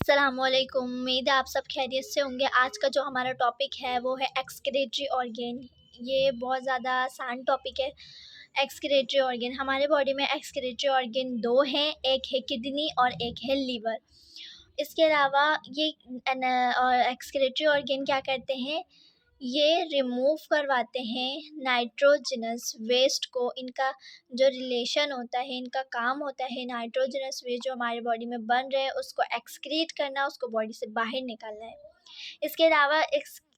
अस्सलामुअलैकुम। उम्मीद है आप सब खैरियत से होंगे। आज का जो हमारा टॉपिक है वो है एक्सक्रीटरी ऑर्गन। ये बहुत ज़्यादा आसान टॉपिक है। एक्सक्रीटरी ऑर्गन, हमारे बॉडी में एक्सक्रीटरी ऑर्गन दो हैं, एक है किडनी और एक है लीवर। इसके अलावा ये एक्सक्रीटरी ऑर्गन क्या करते हैं, ये रिमूव करवाते हैं नाइट्रोजनस वेस्ट को। इनका जो रिलेशन होता है, इनका काम होता है नाइट्रोजनस वेस्ट जो हमारे बॉडी में बन रहे हैं उसको एक्सक्रीट करना, उसको बॉडी से बाहर निकालना है। इसके अलावा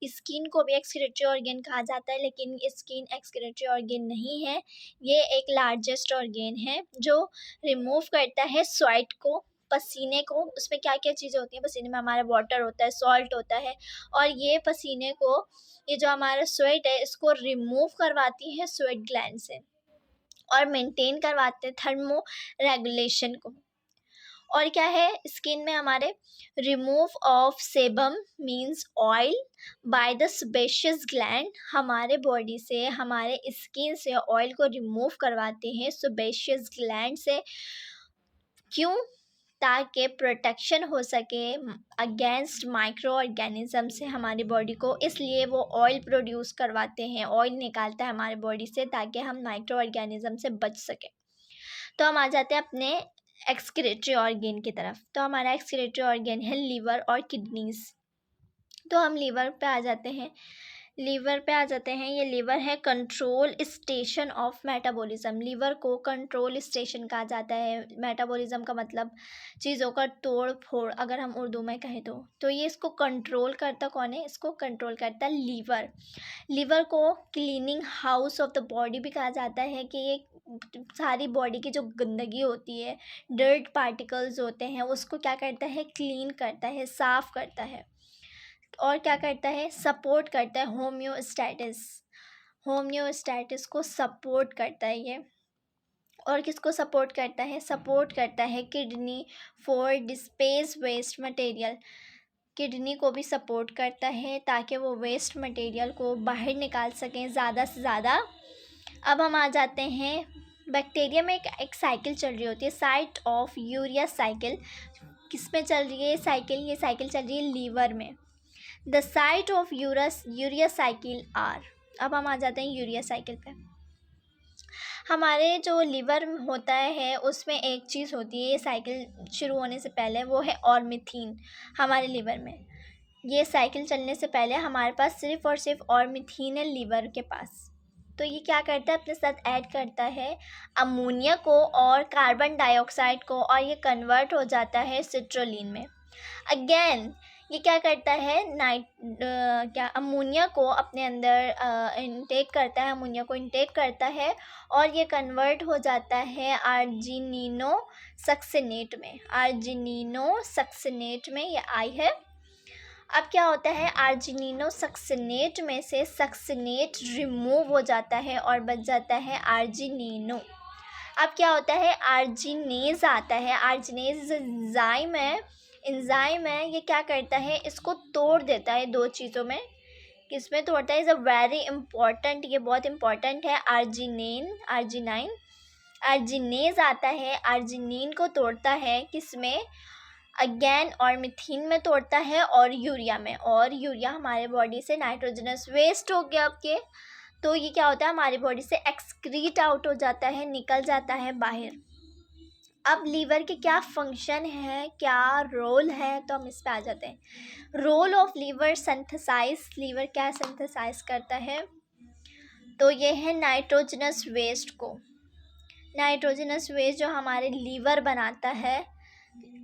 स्किन को भी एक्सक्रीटरी ऑर्गन कहा जाता है, लेकिन स्किन एक्सक्रीटरी ऑर्गन नहीं है। ये एक लार्जेस्ट ऑर्गन है जो रिमूव करता है स्वेट को, पसीने को। उसमें क्या क्या चीज़ें होती हैं, पसीने में हमारा वाटर होता है, सॉल्ट होता है, और ये पसीने को, ये जो हमारा स्वेट है इसको रिमूव करवाती है स्वेट ग्लैंड से, और मेंटेन करवाते हैं थर्मो रेगुलेशन को। और क्या है स्किन में हमारे, remove of sebum means oil by the sebaceous gland. हमारे बॉडी से, हमारे स्किन से ऑयल को रिमूव करवाते हैं सेबेशियस ग्लैंड से। क्यों? ताकि प्रोटेक्शन हो सके अगेंस्ट माइक्रो ऑर्गेनिज्म से हमारी बॉडी को, इसलिए वो ऑयल प्रोड्यूस करवाते हैं, ऑयल निकालता है हमारे बॉडी से ताकि हम माइक्रो ऑर्गेनिज्म से बच सकें। तो हम आ जाते हैं अपने एक्सक्रीटरी ऑर्गन की तरफ। तो हमारा एक्सक्रीटरी ऑर्गन है लीवर और किडनीज। तो हम लीवर पे आ जाते हैं। ये लीवर है control station of metabolism. Liver को कंट्रोल स्टेशन कहा जाता है। मेटाबॉलिज्म का मतलब चीज़ों का तोड़ फोड़, अगर हम उर्दू में कहें तो ये इसको कंट्रोल करता कौन है? इसको कंट्रोल करता है लीवर। लीवर को cleaning house of the body भी कहा जाता है कि ये सारी बॉडी की जो गंदगी होती है, डर्ट पार्टिकल्स होते हैं, उसको क्या करता है? क्लीन करता है, साफ़ करता है। और क्या करता है? सपोर्ट करता है होम्योस्टैटिस को सपोर्ट करता है ये। और किसको सपोर्ट करता है? सपोर्ट करता है kidney for dispose waste material. Kidney को भी सपोर्ट करता है ताकि वो वेस्ट मटेरियल को बाहर निकाल सकें ज़्यादा से ज़्यादा। अब हम आ जाते हैं, बैक्टीरिया में एक साइकिल चल रही होती है, साइट ऑफ यूरिया साइकिल। किस में चल रही है ये साइकिल चल रही है लीवर में। The site of urea cycle are. अब हम आ जाते हैं यूरिया साइकिल पे। हमारे जो लीवर होता है उसमें एक चीज़ होती है, ये साइकिल शुरू होने से पहले, वो है ऑर्निथिन। हमारे लीवर में ये साइकिल चलने से पहले हमारे पास सिर्फ़ और सिर्फ ऑर्निथिन है लीवर के पास। तो ये क्या करता है? अपने साथ ऐड करता है अमोनिया को और कार्बन डाइऑक्साइड को, और ये कन्वर्ट हो जाता है सिट्रोलिन में। अगेन ये क्या करता है? अमोनिया को अपने अंदर इनटेक करता है और ये कन्वर्ट हो जाता है आर्जिनिनो सक्सिनेट में ये आई है। अब क्या होता है? आर्जिनिनो सक्सिनेट में से सक्सिनेट रिमूव हो जाता है और बच जाता है आर्जिनिनो। अब क्या होता है? आर्जिनेज आता है। आर्जिनेज एंजाइम है, ये क्या करता है? इसको तोड़ देता है दो चीज़ों में। किसमें तोड़ता है? इज़ अ वेरी इंपॉर्टेंट, ये बहुत इंपॉर्टेंट है। आर्जिनेज आता है, आर्जिनिन को तोड़ता है किसमें? अगेन ऑर्निथिन में तोड़ता है और यूरिया में। और यूरिया हमारे बॉडी से नाइट्रोजनस वेस्ट हो गया आपके, तो ये क्या होता है? हमारी बॉडी से एक्सक्रीट आउट हो जाता है, निकल जाता है बाहर। अब लीवर के क्या फंक्शन है, क्या रोल है, तो हम इस पे आ जाते हैं। Role of liver synthesise. Liver क्या सिंथेसाइज करता है? तो ये है नाइट्रोजनस वेस्ट जो हमारे लीवर बनाता है,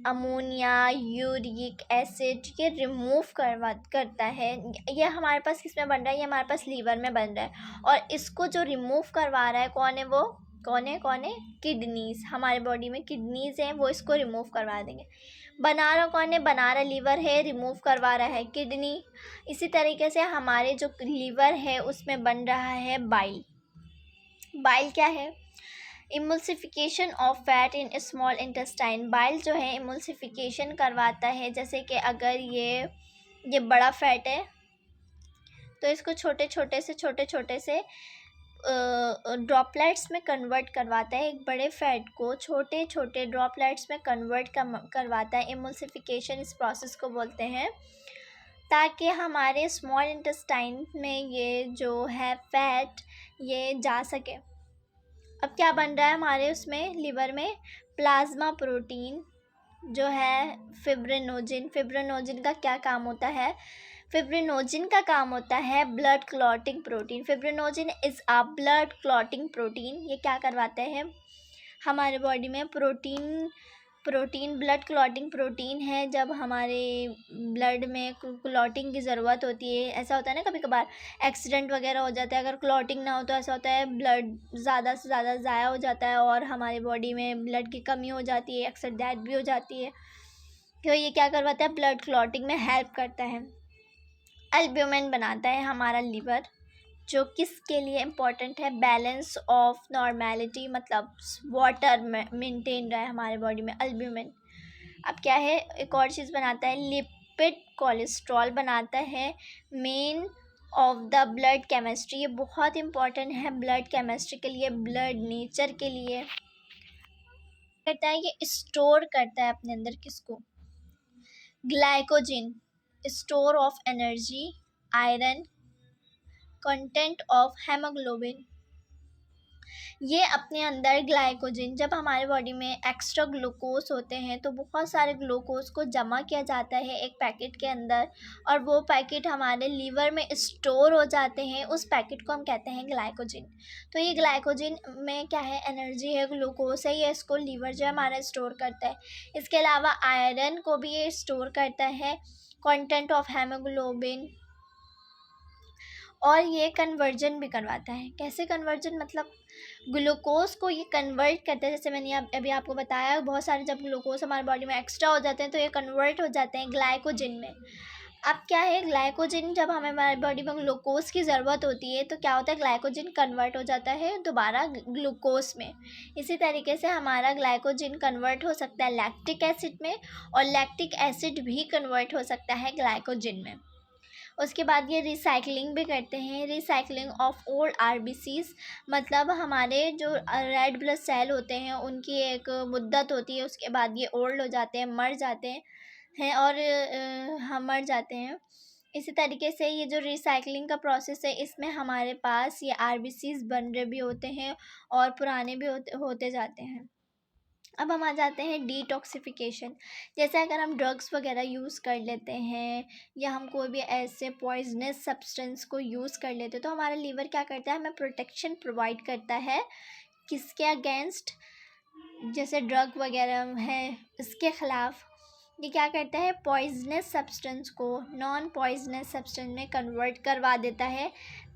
अमोनिया, यूरिक एसिड, ये रिमूव करता है। ये हमारे पास किस में बन रहा है? ये हमारे पास लीवर में बन रहा है। और इसको जो रिमूव करवा रहा है कौन है? वो कौन है? किडनीज। हमारे बॉडी में किडनीज हैं, वो इसको रिमूव करवा देंगे। बना रहा कौन है? बना रहा लीवर है, रिमूव करवा रहा है किडनी। इसी तरीके से हमारे जो लीवर है उसमें बन रहा है बाइल क्या है? Emulsification of fat in small intestine. Bile जो है इमल्सिफिकेशन करवाता है। जैसे कि अगर ये बड़ा फैट है तो इसको छोटे छोटे से ड्रॉपलेट्स में कन्वर्ट करवाता है, एक बड़े फैट को छोटे छोटे ड्रॉपलेट्स में कन्वर्ट करवाता है। इमल्सिफिकेशन इस प्रोसेस को बोलते हैं, ताकि हमारे स्मॉल इंटेस्टाइन में ये जो है फैट ये जा सके। अब क्या बन रहा है हमारे उसमें लिवर में, प्लाज्मा प्रोटीन जो है फिब्रिनोजिन। फिब्रिनोजिन का क्या काम होता है? फिब्रिनोजिन का काम होता है blood clotting protein. Fibrinogen is a blood clotting protein. ये क्या करवाते हैं हमारे बॉडी में? प्रोटीन ब्लड क्लॉटिंग प्रोटीन है। जब हमारे ब्लड में क्लॉटिंग की ज़रूरत होती है, ऐसा होता है ना कभी कभार एक्सीडेंट वगैरह हो जाता है, अगर क्लॉटिंग ना हो तो ऐसा होता है ब्लड ज़्यादा से ज़्यादा ज़ाया हो जाता है और हमारी बॉडी में ब्लड की कमी हो जाती है, अक्सर डेथ भी हो जाती है। तो ये क्या करवाता है? ब्लड क्लॉटिंग में हेल्प करता है। एल्ब्यूमिन बनाता है हमारा लिवर, जो किसके लिए इम्पोर्टेंट है? बैलेंस ऑफ नॉर्मेलिटी, मतलब वाटर मेंटेन रहा है हमारे बॉडी में एल्ब्यूमिन। अब क्या है, एक और चीज़ बनाता है, लिपिड कोलेस्ट्रॉल बनाता है, main of the blood chemistry. ये बहुत इंपॉर्टेंट है ब्लड केमिस्ट्री के लिए, ब्लड नेचर के लिए। करता है ये स्टोर करता है अपने अंदर किसको? Glycogen, store of energy, iron, content of haemoglobin. ये अपने अंदर ग्लाइकोजन, जब हमारे बॉडी में एक्स्ट्रा ग्लूकोज होते हैं तो बहुत सारे ग्लूकोज को जमा किया जाता है एक पैकेट के अंदर, और वो पैकेट हमारे लीवर में स्टोर हो जाते हैं। उस पैकेट को हम कहते हैं ग्लाइकोजन। तो ये ग्लाइकोजन में क्या है? एनर्जी है, ग्लूकोज है, ये इसको लीवर जो है हमारा स्टोर करता है। इसके अलावा आयरन को भी ये स्टोर करता है, कंटेंट ऑफ हेमोग्लोबिन, और ये कन्वर्जन भी करवाता है। कैसे कन्वर्जन? मतलब ग्लूकोज को ये कन्वर्ट करता है। जैसे मैंने अभी आपको बताया, बहुत सारे जब ग्लूकोज हमारे बॉडी में एक्स्ट्रा हो जाते हैं तो ये कन्वर्ट हो जाते हैं ग्लाइकोजन में। अब क्या है, ग्लाइकोजन जब हमें हमारी बॉडी में ग्लूकोज की ज़रूरत होती है तो क्या होता है? ग्लाइकोजन कन्वर्ट हो जाता है दोबारा ग्लूकोज में। इसी तरीके से हमारा ग्लाइकोजन कन्वर्ट हो सकता है लैक्टिक एसिड में, और लैक्टिक एसिड भी कन्वर्ट हो सकता है ग्लाइकोजन में। उसके बाद ये रिसाइकलिंग भी करते हैं, रिसाइकलिंग ऑफ ओल्ड आरबीसीज, मतलब हमारे जो रेड ब्लड सेल होते हैं उनकी एक मुद्दत होती है, उसके बाद ये ओल्ड हो जाते हैं, मर जाते हैं और हम मर जाते हैं। इसी तरीके से ये जो रिसाइकलिंग का प्रोसेस है, इसमें हमारे पास ये आरबीसीज बन रहे भी होते हैं और पुराने भी होते जाते हैं। अब हम आ जाते हैं डिटॉक्सिफिकेशन। जैसे अगर हम ड्रग्स वगैरह यूज़ कर लेते हैं या हम कोई भी ऐसे पॉइजनस सब्सटेंस को यूज़ कर लेते हैं तो हमारा लीवर क्या करता है? हमें प्रोटेक्शन प्रोवाइड करता है। किसके अगेंस्ट? जैसे ड्रग वगैरह है इसके ख़िलाफ़ ये क्या करता है? पॉइजनस सब्सटेंस को नॉन पॉइजनस सब्सटेंस में कन्वर्ट करवा देता है,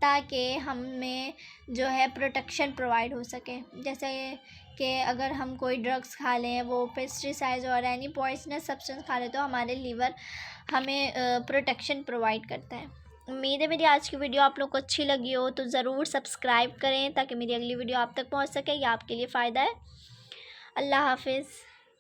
ताकि हमें जो है प्रोटेक्शन प्रोवाइड हो सके। जैसे कि अगर हम कोई ड्रग्स खा लें, वो पेस्टिसाइड्स और एनी पॉइजनस सब्सटेंस खा लें, तो हमारे लीवर हमें प्रोटेक्शन प्रोवाइड करता है। उम्मीद है मेरी आज की वीडियो आप लोग को अच्छी लगी हो, तो ज़रूर सब्सक्राइब करें ताकि मेरी अगली वीडियो आप तक पहुंच सके। ये आपके लिए फ़ायदा है। अल्लाह हाफिज़।